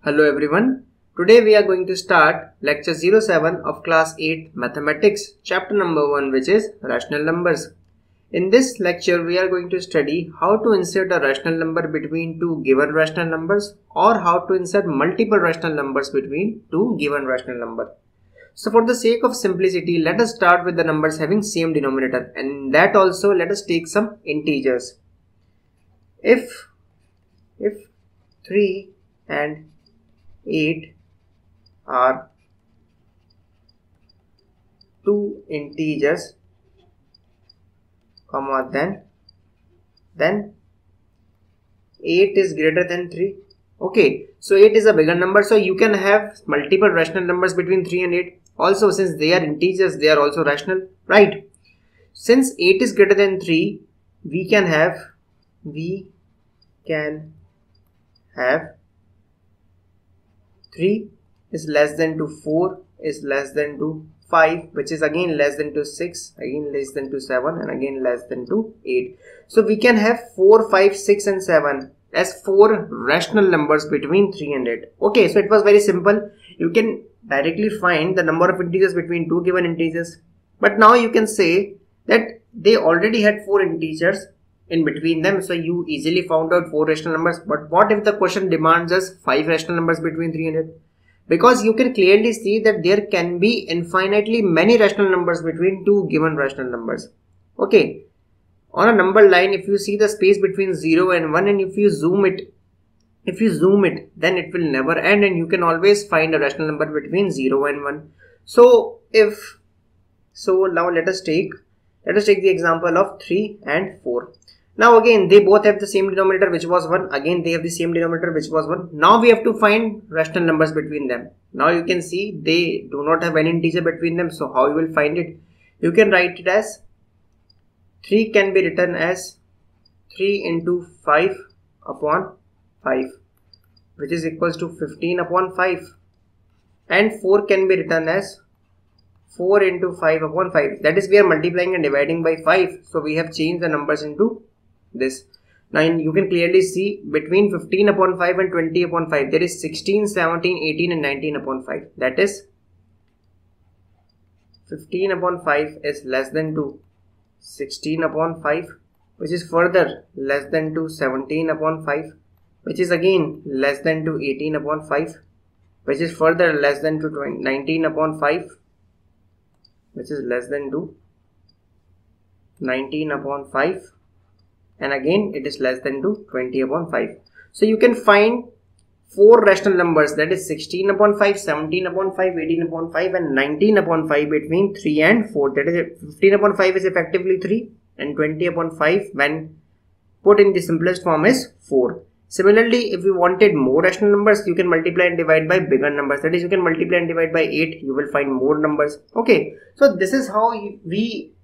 Hello everyone. Today we are going to start lecture 07 of class 8 mathematics, chapter number 1, which is rational numbers. In this lecture we are going to study how to insert a rational number between two given rational numbers or how to insert multiple rational numbers between two given rational numbers. So for the sake of simplicity, let us start with the numbers having same denominator, and in that also let us take some integers. If 3 and 8 are two integers, comma, then 8 is greater than 3. Okay, so 8 is a bigger number, so you can have multiple rational numbers between 3 and 8. Also, since they are integers, they are also rational, right? Since 8 is greater than 3, we can have 3 is less than to 4 is less than to 5, which is again less than to 6, again less than to 7, and again less than to 8. So we can have 4, 5, 6 and 7 as 4 rational numbers between 3 and 8. Okay, so it was very simple. You can directly find the number of integers between two given integers. But now you can say that they already had 4 integers in between them, so you easily found out 4 rational numbers. But what if the question demands us 5 rational numbers between 3 and 8? Because you can clearly see that there can be infinitely many rational numbers between two given rational numbers. Okay, on a number line, if you see the space between 0 and 1, and if you zoom it, then it will never end, and you can always find a rational number between 0 and 1. So now let us take the example of 3 and 4. Now again, they both have the same denominator, which was 1. Again, they have the same denominator, which was 1. Now we have to find rational numbers between them. Now you can see they do not have any integer between them. So how you will find it? You can write it as 3 can be written as 3 into 5 upon 5, which is equals to 15 upon 5. And 4 can be written as 4 into 5 upon 5. That is, we are multiplying and dividing by 5. So we have changed the numbers into this. Now you can clearly see between 15 upon 5 and 20 upon 5 there is 16, 17, 18 and 19 upon 5. That is 15 upon 5 is less than to 16 upon 5, which is further less than to 17 upon 5, which is again less than to 18 upon 5, which is further less than to 19 upon 5, which is less than to 19 upon 5, and again it is less than to 20 upon 5. So you can find 4 rational numbers, that is 16 upon 5, 17 upon 5, 18 upon 5 and 19 upon 5 between 3 and 4. That is, 15 upon 5 is effectively 3 and 20 upon 5 when put in the simplest form is 4. Similarly, if you wanted more rational numbers, you can multiply and divide by bigger numbers. That is, you can multiply and divide by 8, you will find more numbers. Okay, so this is how we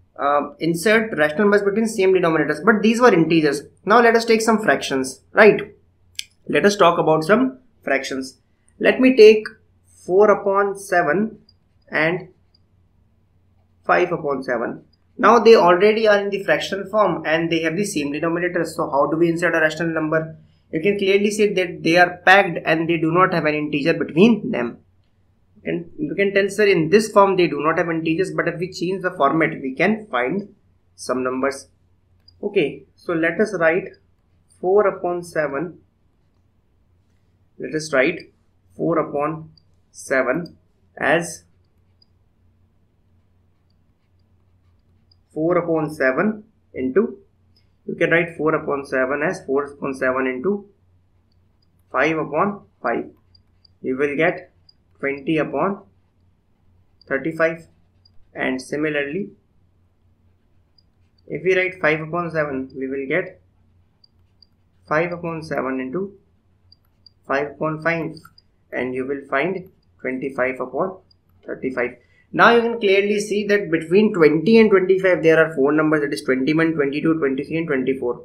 insert rational numbers between same denominators, but these were integers. Now let us take some fractions, right? Let us talk about some fractions. Let me take 4 upon 7 and 5 upon 7. Now they already are in the fractional form and they have the same denominator. So how do we insert a rational number? You can clearly see that they are packed and they do not have an integer between them. And you can tell, sir, in this form they do not have integers, but if we change the format we can find some numbers. Okay, so let us write 4 upon 7. Let us write 4 upon 7 as 4 upon 7 into, you can write 4 upon 7 as 4 upon 7 into 5 upon 5. You will get 20 upon 35. And similarly, if we write 5 upon 7, we will get 5 upon 7 into 5 upon 5, and you will find 25 upon 35. Now you can clearly see that between 20 and 25 there are 4 numbers, that is 21, 22, 23 and 24.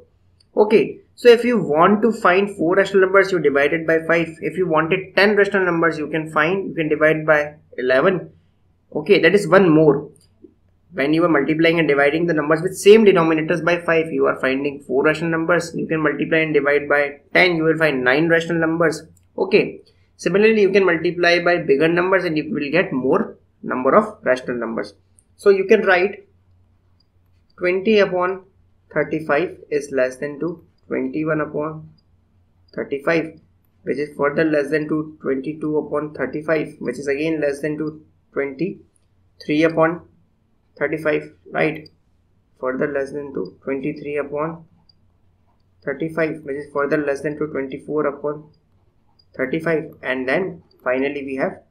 Okay, so if you want to find 4 rational numbers, you divide it by 5. If you wanted 10 rational numbers, you can divide by 11. Okay, that is one more. When you are multiplying and dividing the numbers with same denominators by 5, you are finding 4 rational numbers. You can multiply and divide by 10, you will find 9 rational numbers. Okay, Similarly, you can multiply by bigger numbers and you will get more number of rational numbers. So you can write 20 upon 35 is less than to 21 upon 35, which is further less than to 22 upon 35, which is again less than to 23 upon 35, right? Further less than to 23 upon 35, which is further less than to 24 upon 35, and then finally we have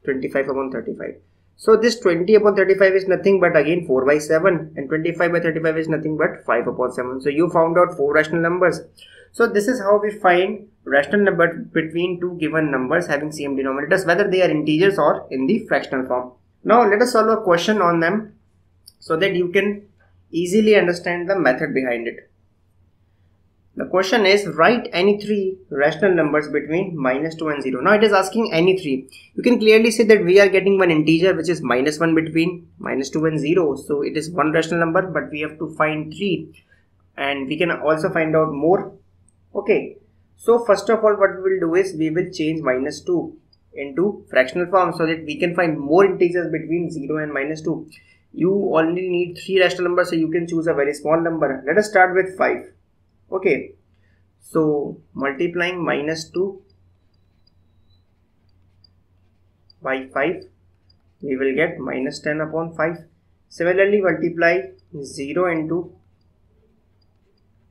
25 upon 35. So this 20 upon 35 is nothing but again 4 by 7, and 25 by 35 is nothing but 5 upon 7. So you found out 4 rational numbers. So this is how we find rational number between two given numbers having same denominators, whether they are integers or in the fractional form. Now let us solve a question on them so that you can easily understand the method behind it. The question is, write any three rational numbers between -2 and 0. Now it is asking any three. You can clearly see that we are getting one integer which is -1 between -2 and 0. So it is one rational number, but we have to find 3. And we can also find out more. Okay. So first of all, what we will do is we will change -2 into fractional form so that we can find more integers between 0 and -2. You only need 3 rational numbers, so you can choose a very small number. Let us start with 5. Okay, so multiplying -2 by 5, we will get -10 upon 5. Similarly, multiply 0 into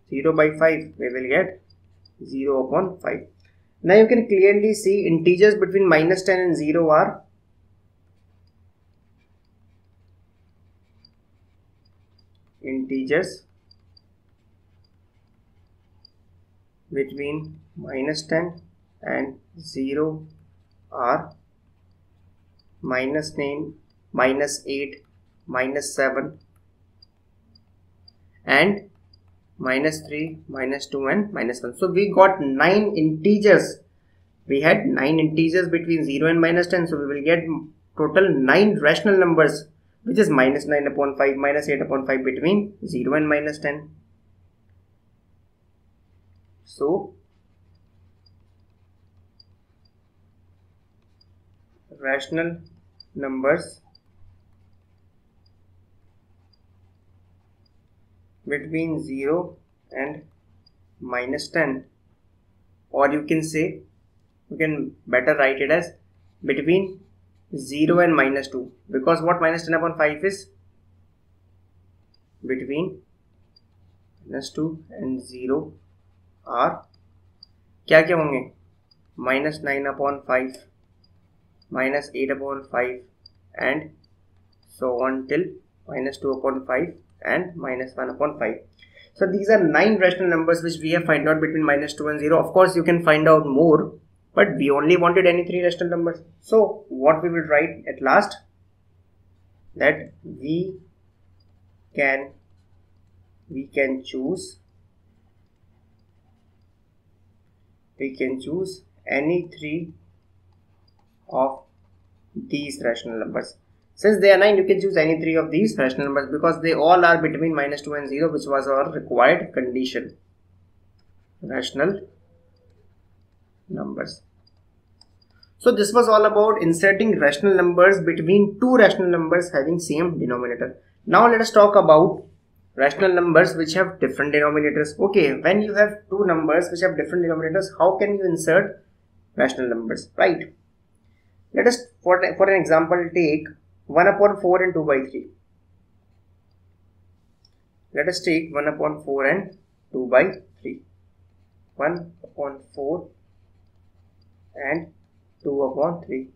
0 by 5, we will get 0 upon 5. Now you can clearly see integers between -10 and 0 are integers between -10 and 0 are -9, -8, -7 and -3, -2 and -1. So we got 9 integers. We had 9 integers between 0 and -10. So we will get total 9 rational numbers, which is -9 upon 5, -8 upon 5 between 0 and -10. So rational numbers between 0 and -10, or you can say, you can better write it as between 0 and -2, because what -10 upon 5 is between -2 and 0 are क्या क्या होंगे -9 upon 5, -8 upon 5 and so on till -2 upon 5 and -1 upon 5. So these are 9 rational numbers which we have find out between -2 and 0. Of course you can find out more, but we only wanted any 3 rational numbers. So what we will write at last, that we can choose any 3 of these rational numbers. Since they are 9, you can choose any 3 of these rational numbers because they all are between -2 and 0, which was our required condition. Rational numbers. So this was all about inserting rational numbers between two rational numbers having same denominator. Now let us talk about rational numbers which have different denominators. Okay, when you have two numbers which have different denominators, how can you insert rational numbers, right? Let us for an example take 1 upon 4 and 2 by 3. Let us take 1 upon 4 and 2 by 3. 1 upon 4 and 2 upon 3.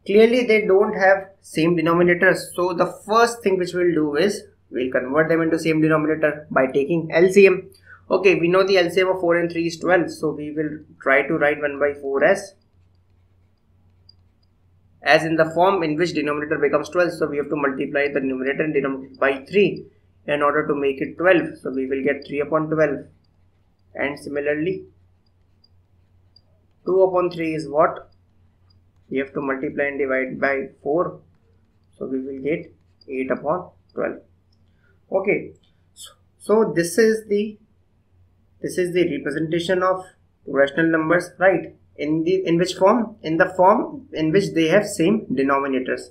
Clearly they don't have same denominators. So the first thing which we'll do is we'll convert them into same denominator by taking LCM. Okay, we know the LCM of 4 and 3 is 12. So we will try to write 1 by 4 as in the form in which denominator becomes 12. So we have to multiply the numerator and denominator by 3 in order to make it 12. So we will get 3 upon 12. And similarly 2 upon 3 is what? We have to multiply and divide by 4. So we will get 8 upon 12. Okay. So this is the representation of rational numbers, right? in which form? In the form in which they have same denominators.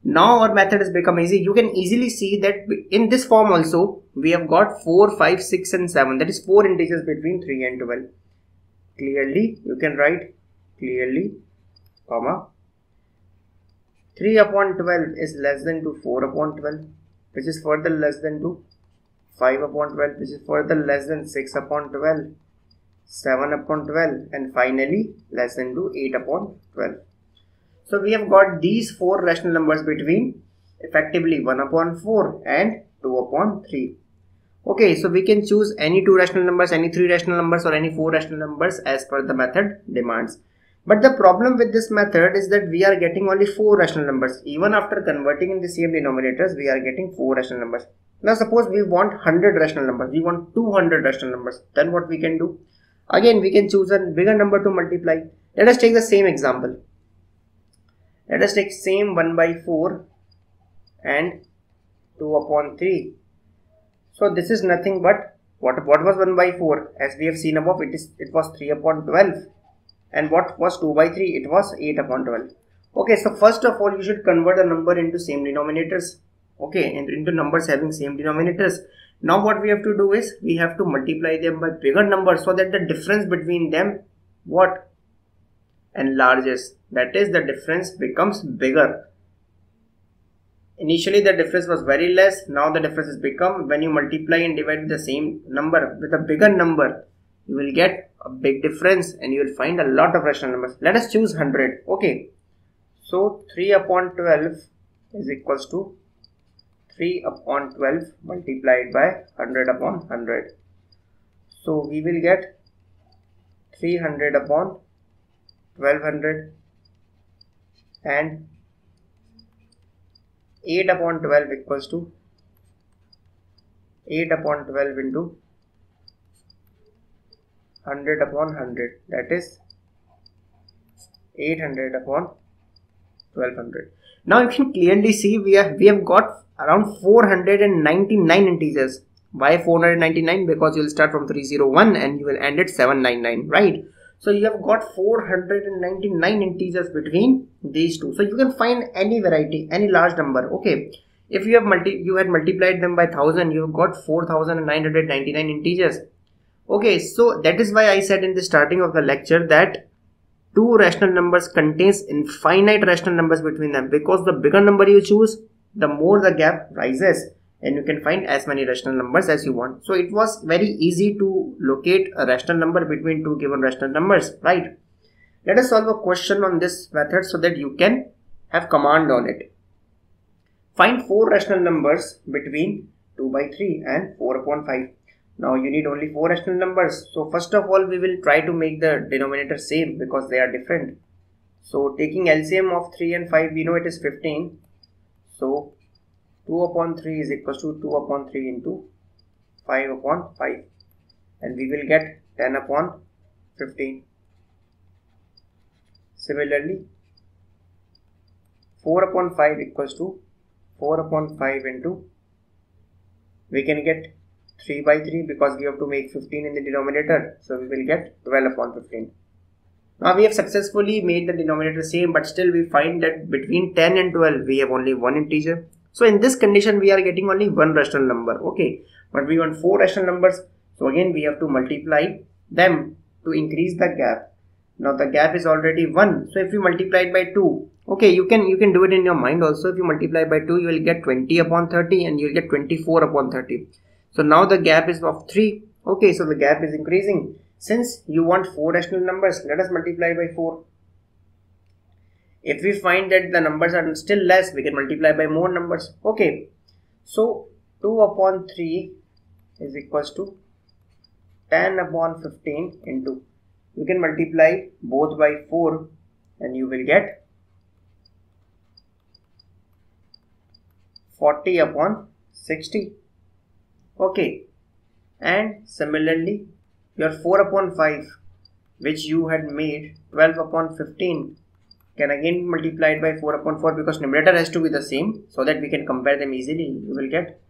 Now our method has become easy. You can easily see that in this form also we have got 4, 5, 6 and 7. That is 4 integers between 3 and 12. Clearly you can write clearly, comma, 3 upon 12 is less than to 4 upon 12, which is further less than to 5 upon 12, which is further less than 6 upon 12, 7 upon 12, and finally less than to 8 upon 12. So we have got these 4 rational numbers between effectively 1 upon 4 and 2 upon 3. Okay, so we can choose any 2 rational numbers, any 3 rational numbers, or any 4 rational numbers as per the method demands. But the problem with this method is that we are getting only 4 rational numbers. Even after converting in the same denominators, we are getting 4 rational numbers. Now suppose we want 100 rational numbers, we want 200 rational numbers. Then what we can do? Again, we can choose a bigger number to multiply. Let us take the same example. Let us take same 1 by 4 and 2 upon 3. So this is nothing but what was 1 by 4? As we have seen above, it was 3 upon 12. And what was 2 by 3? It was 8 upon 12. Okay, so first of all, you should convert a number into same denominators. Okay, and into numbers having same denominators. Now what we have to do is we have to multiply them by bigger numbers so that the difference between them what? Enlarges. That is, the difference becomes bigger. Initially the difference was very less. Now the difference has become, when you multiply and divide the same number with a bigger number, you will get a big difference and you will find a lot of rational numbers. Let us choose 100. Okay, so 3 upon 12 is equals to 3 upon 12 multiplied by 100 upon 100. So we will get 300 upon 1200 and 8 upon 12 equals to 8 upon 12 into 100 upon 100, that is 800 upon 1200. Now you can clearly see we have got around 499 integers. Why 499? Because you will start from 301 and you will end at 799, right? So you have got 499 integers between these two. So you can find any variety, any large number. Okay, if you had multiplied them by 1000, you have got 4999 integers. Okay, so that is why I said in the starting of the lecture that 2 rational numbers contains infinite rational numbers between them, because the bigger number you choose, the more the gap rises and you can find as many rational numbers as you want. So it was very easy to locate a rational number between 2 given rational numbers, right? Let us solve a question on this method so that you can have command on it. Find 4 rational numbers between 2 by 3 and 4 upon 5. Now you need only 4 rational numbers. So first of all, we will try to make the denominator same because they are different. So taking LCM of 3 and 5, we know it is 15. So 2 upon 3 is equals to 2 upon 3 into 5 upon 5. And we will get 10 upon 15. Similarly, 4 upon 5 equals to 4 upon 5 into, we can get 3 by 3 because we have to make 15 in the denominator. So we will get 12 upon 15. Now we have successfully made the denominator same, but still we find that between 10 and 12 we have only one integer. So in this condition we are getting only one rational number. Okay, but we want 4 rational numbers. So again we have to multiply them to increase the gap. Now the gap is already 1. So if you multiply it by 2, okay, you can do it in your mind also. If you multiply by 2, you will get 20 upon 30 and you will get 24 upon 30. So now the gap is of 3. Okay, so the gap is increasing. Since you want 4 rational numbers, let us multiply by 4. If we find that the numbers are still less, we can multiply by more numbers. Okay, so 2 upon 3 is equals to 10 upon 15 into, you can multiply both by 4 and you will get 40 upon 60. Okay, and similarly your 4 upon 5 which you had made 12 upon 15 can again be multiplied by 4 upon 4 because numerator has to be the same so that we can compare them easily. You will get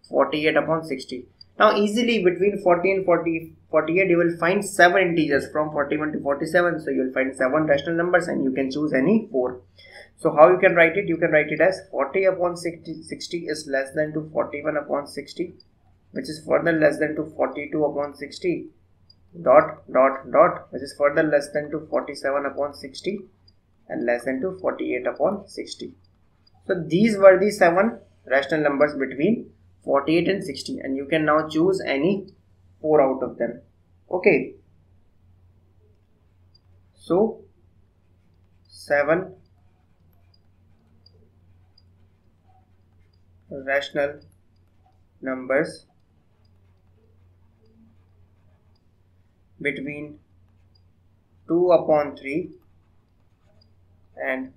48 upon 60. Now easily between 40 and 48 you will find 7 integers from 41 to 47. So you will find 7 rational numbers and you can choose any 4. So how you can write it? You can write it as 40 upon 60 is less than to 41 upon 60, which is further less than to 42 upon 60, dot, which is further less than to 47 upon 60 and less than to 48 upon 60. So these were the 7 rational numbers between 48 and 60, and you can now choose any 4 out of them. Okay. So 7 rational numbers between 2 upon 3 and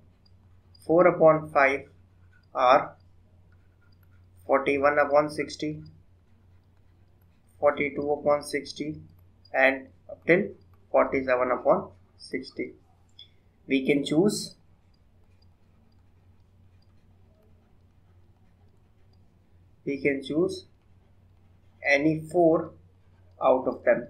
4 upon 5 are 41 upon 60, 42 upon 60 and up till 47 upon 60. We can choose any 4 out of them.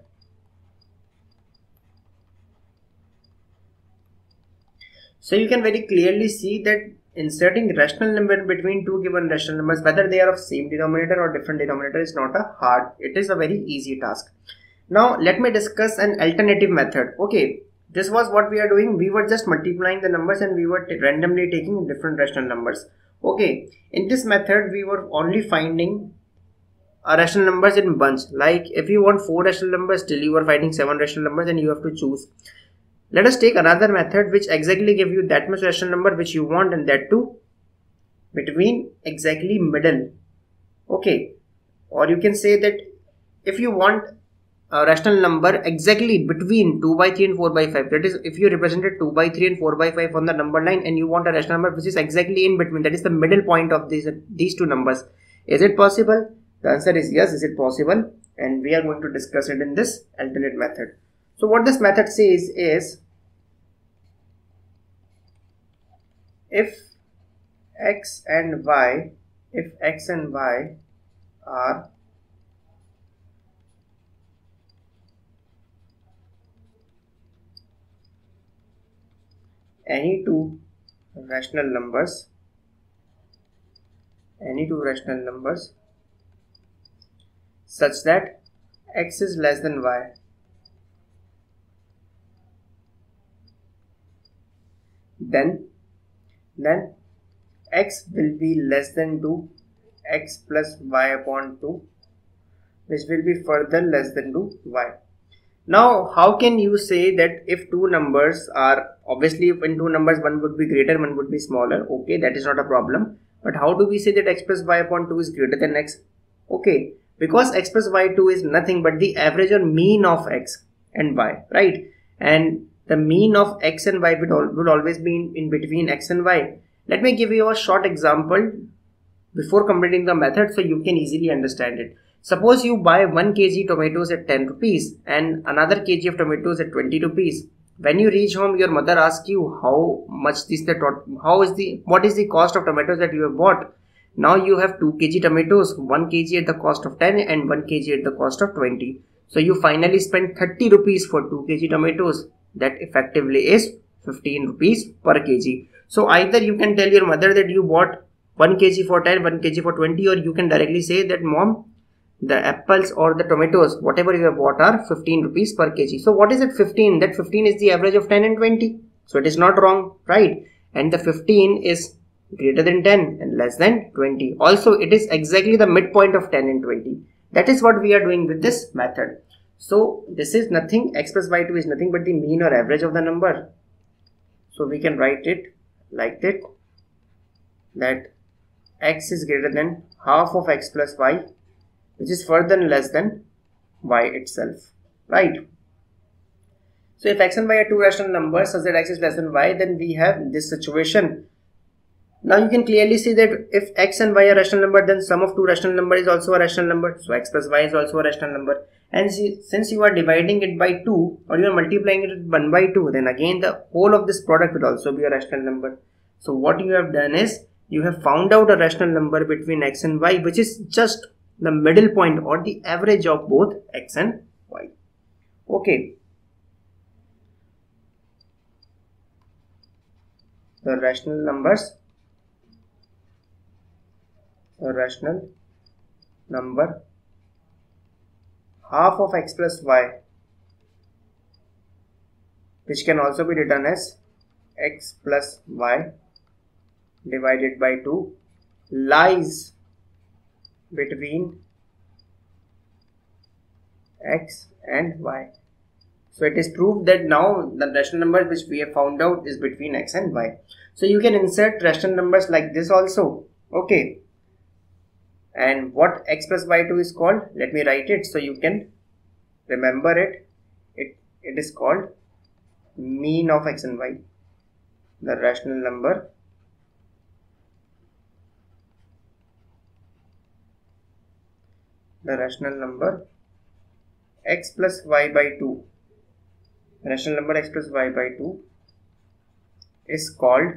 So you can very clearly see that inserting rational number between two given rational numbers, whether they are of same denominator or different denominator, is not a hard, it is a very easy task. Now let me discuss an alternative method. Okay, this was what we are doing. We were just multiplying the numbers and we were randomly taking different rational numbers. Okay, in this method we were only finding rational numbers in bunch. Like if you want 4 rational numbers, still you are finding 7 rational numbers and you have to choose. Let us take another method which exactly give you that much rational number which you want, and that too between exactly middle. Okay, or you can say that if you want a rational number exactly between 2 by 3 and 4 by 5, that is if you represented 2 by 3 and 4 by 5 on the number line and you want a rational number which is exactly in between, that is the middle point of these two numbers. Is it possible? The answer is yes, is it possible, and we are going to discuss it in this alternate method. So what this method says is, if x and y are any two rational numbers such that x is less than y, then x will be less than 2 x plus y upon 2, which will be further less than 2 y. Now how can you say that if two numbers are, obviously if in two numbers one would be greater, one would be smaller, okay, that is not a problem, but how do we say that x plus y upon 2 is greater than x? Okay, because x plus y2 is nothing but the average or mean of x and y, right? And the mean of x and y would always be in between x and y. Let me give you a short example before completing the method so you can easily understand it. Suppose you buy 1 kg tomatoes at 10 rupees and another kg of tomatoes at 20 rupees. When you reach home, your mother asks you what is the cost of tomatoes that you have bought. Now you have 2 kg tomatoes, 1 kg at the cost of 10 and 1 kg at the cost of 20. So you finally spend 30 rupees for 2 kg tomatoes. That effectively is 15 rupees per kg. So either you can tell your mother that you bought 1 kg for 10, 1 kg for 20, or you can directly say that mom, the apples or the tomatoes, whatever you have bought, are 15 rupees per kg. So what is it 15? That 15 is the average of 10 and 20. So it is not wrong, right? And the 15 is greater than 10 and less than 20. Also, it is exactly the midpoint of 10 and 20. That is what we are doing with this method. So this is nothing, x plus y2 is nothing but the mean or average of the number. So we can write it like that x is greater than half of x plus y, which is further less than y itself, right? So if x and y are two rational numbers such that x is less than y, then we have this situation. Now you can clearly see that if x and y are rational number, then sum of two rational number is also a rational number. So x plus y is also a rational number. And since you are dividing it by 2 or you are multiplying it with 1 by 2, then again the whole of this product will also be a rational number. So what you have done is you have found out a rational number between x and y, which is just the middle point or the average of both x and y. Okay. The rational numbers, half of x plus y, which can also be written as x plus y divided by 2, lies between x and y. So it is proved that now the rational number which we have found out is between x and y. So you can insert rational numbers like this also. Okay. And what x plus y2 is called? Let me write it so you can remember it. It is called mean of x and y. The rational number x plus y by 2. Rational number x plus y by 2 is called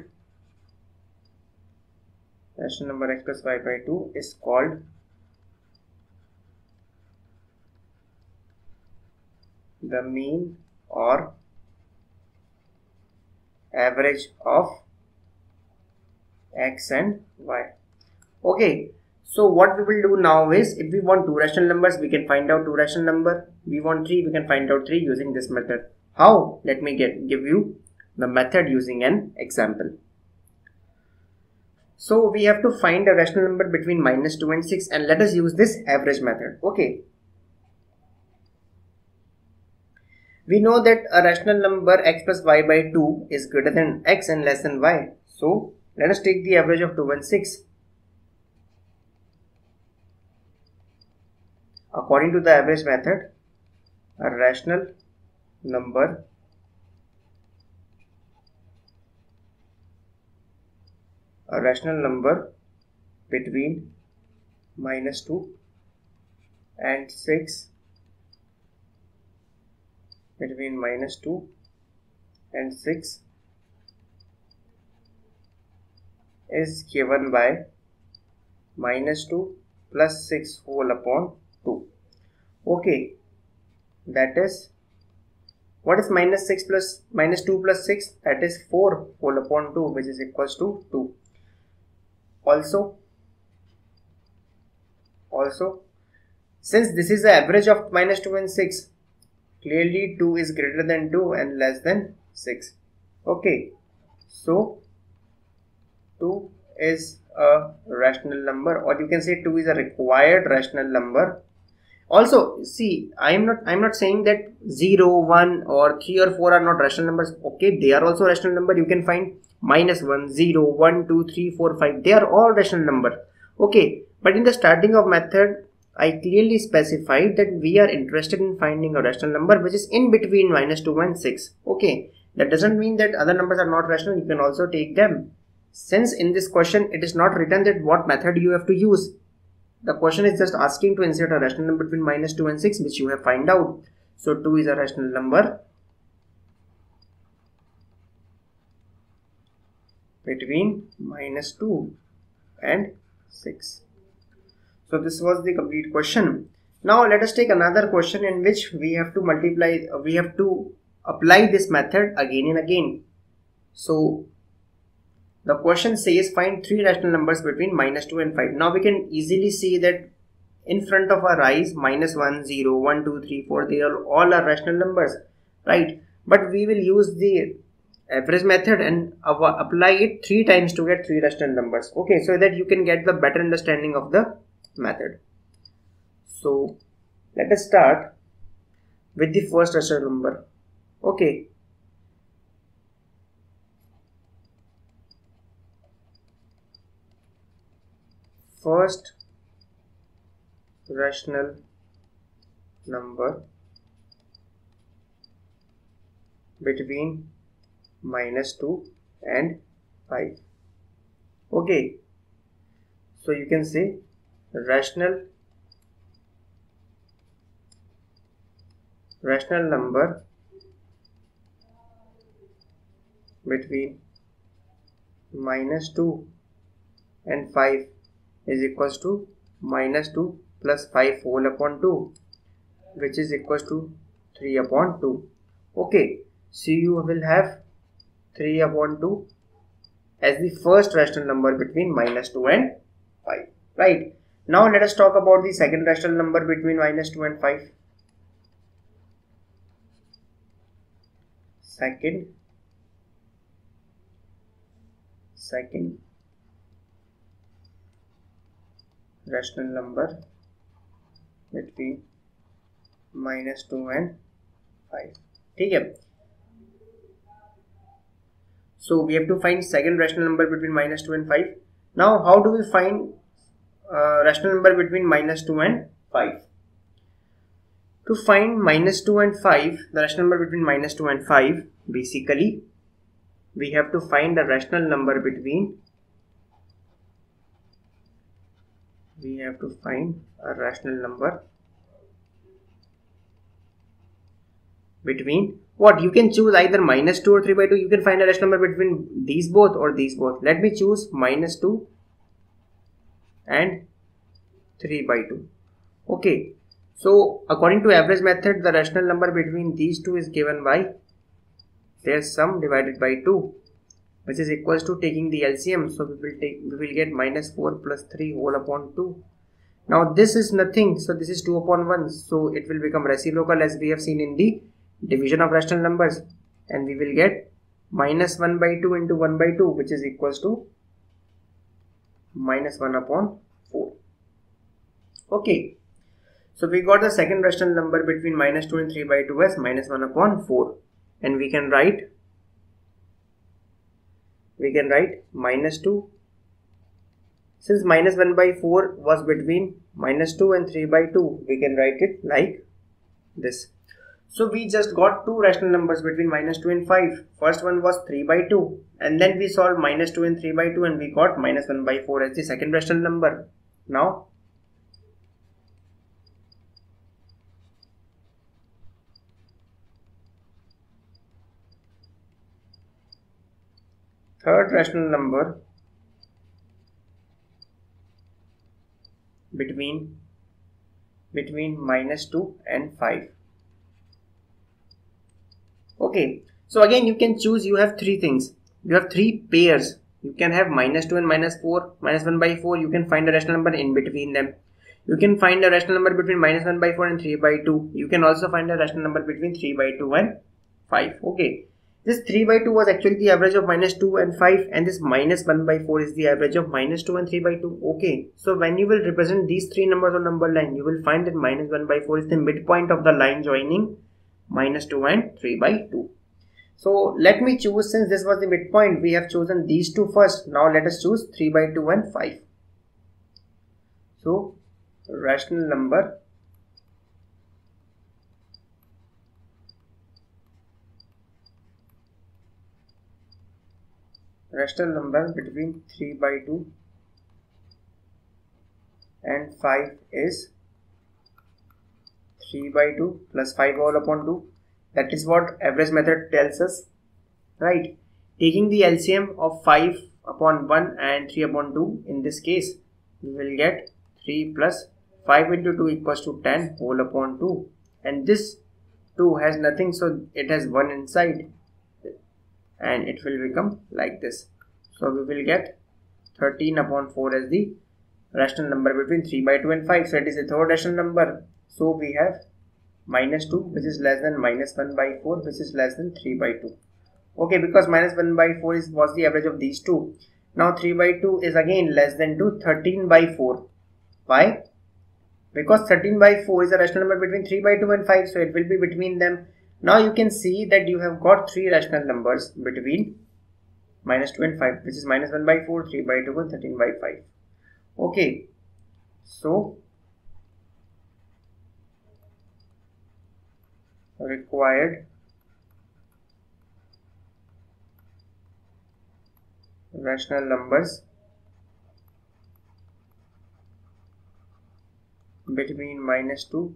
the mean or average of x and y. Okay, so what we will do now is, if we want two rational numbers, we can find out two rational number. We want 3, we can find out 3 using this method. How? Let me give you the method using an example. So we have to find a rational number between -2 and 6, and let us use this average method. Okay. We know that a rational number x plus y by 2 is greater than x and less than y. So let us take the average of 2 and 6. According to the average method, a rational number between -2 and 6 is given by -2 plus 6 whole upon 2. Okay, that is, what is -2 plus 6? That is 4 whole upon 2, which is equals to 2. Also, since this is the average of -2 and 6, clearly 2 is greater than 2 and less than 6. Okay, so 2 is a rational number, or you can say 2 is a required rational number. Also, see, I'm not saying that 0, 1 or 3 or 4 are not rational numbers. Okay, they are also rational number. You can find -1, 0, 1, 2, 3, 4, 5. They are all rational number. Okay, but in the starting of method, I clearly specified that we are interested in finding a rational number which is in between -2 and 6. Okay, that doesn't mean that other numbers are not rational. You can also take them. Since in this question it is not written that what method you have to use. The question is just asking to insert a rational number between -2 and 6, which you have find out. So 2 is a rational number between -2 and 6. So this was the complete question. Now let us take another question in which we have to apply this method again and again. So the question says find 3 rational numbers between -2 and 5. Now we can easily see that in front of our eyes, -1, 0, 1, 2, 3, 4, they are all are rational numbers, right? But we will use the average method and apply it 3 times to get 3 rational numbers. Okay, so that you can get the better understanding of the method. So let us start with the first rational number. Okay, first rational number between -2 and 5. Okay, so you can say rational number between -2 and 5 is equals to -2 plus 5 whole upon 2, which is equals to 3 upon 2. Okay, so you will have 3 upon 2 as the first rational number between minus 2 and 5. Right. Now let us talk about the second rational number between minus 2 and 5. Second rational number between minus 2 and 5. Okay. So we have to find second rational number between minus 2 and 5. Now how do we find rational number between minus 2 and 5? To find minus 2 and 5, the rational number between minus 2 and 5, basically we have to find the rational number between what? You can choose either minus 2 or 3 by 2. You can find a rational number between these both or these both. Let me choose minus 2 and 3 by 2. Okay, so according to average method, the rational number between these two is given by their sum divided by 2, which is equals to taking the LCM. So we will get minus 4 plus 3 whole upon 2. Now this is nothing, so this is 2 upon 1, so it will become reciprocal as we have seen in the division of rational numbers, and we will get minus 1 by 2 into 1 by 2, which is equals to minus 1 upon 4. Okay, so we got the second rational number between minus 2 and 3 by 2 as minus 1 upon 4, and we can write minus 2. Since minus 1 by 4 was between minus 2 and 3 by 2, we can write it like this. So we just got two rational numbers between minus 2 and 5. First one was 3 by 2, and then we solved minus 2 and 3 by 2, and we got minus 1 by 4 as the second rational number. Now third rational number between minus 2 and 5. Okay, so again you can choose. You have three things. You have three pairs. You can have minus 2 and minus 4, minus 1 by 4. You can find a rational number in between them. You can find a rational number between minus 1 by 4 and 3 by 2. You can also find a rational number between 3 by 2 and 5. Okay, this 3 by 2 was actually the average of minus 2 and 5, and this minus 1 by 4 is the average of minus 2 and 3 by 2. Okay, so when you will represent these three numbers on number line, you will find that minus 1 by 4 is the midpoint of the line joining minus 2 and 3 by 2. So let me choose, since this was the midpoint, we have chosen these two first. Now let us choose 3 by 2 and 5. So rational number between 3 by 2 and 5 is 3 by 2 plus 5 all upon 2. That is what average method tells us, right? Taking the LCM of 5 upon 1 and 3 upon 2, in this case we will get 3 plus 5 into 2 equals to 10 whole upon 2, and this 2 has nothing, so it has 1 inside, and it will become like this. So we will get 13 upon 4 as the rational number between 3 by 2 and 5. So it is the third rational number. So we have minus 2, which is less than minus 1 by 4, which is less than 3 by 2. Okay, because minus 1 by 4 was the average of these two. Now 3 by 2 is again less than 13 by 4. Why? Because 13 by 4 is a rational number between 3 by 2 and 5, so it will be between them. Now you can see that you have got three rational numbers between minus 2 and 5, which is minus 1 by 4, 3 by 2 and 13 by 5. Okay, so required rational numbers between minus 2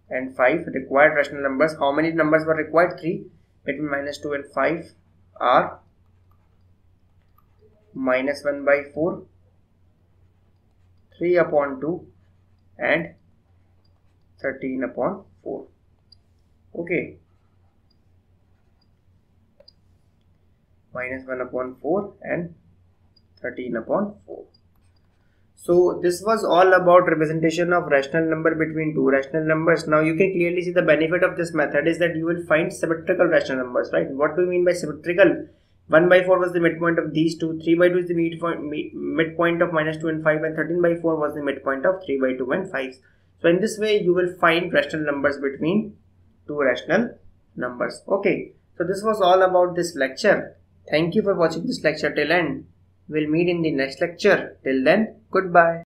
and 5. Required rational numbers. How many numbers were required? 3. Between minus 2 and 5 are minus 1 by 4, 3 upon 2, and 13 upon 4. Okay, minus 1 upon 4 and 13 upon 4. So this was all about representation of rational number between two rational numbers. Now you can clearly see the benefit of this method is that you will find symmetrical rational numbers, right? What do we mean by symmetrical? 1 by 4 was the midpoint of these two, 3 by 2 is the midpoint of minus 2 and 5, and 13 by 4 was the midpoint of 3 by 2 and 5. So in this way you will find rational numbers between two rational numbers. Okay, so this was all about this lecture. Thank you for watching this lecture till end. We'll meet in the next lecture. Till then, goodbye.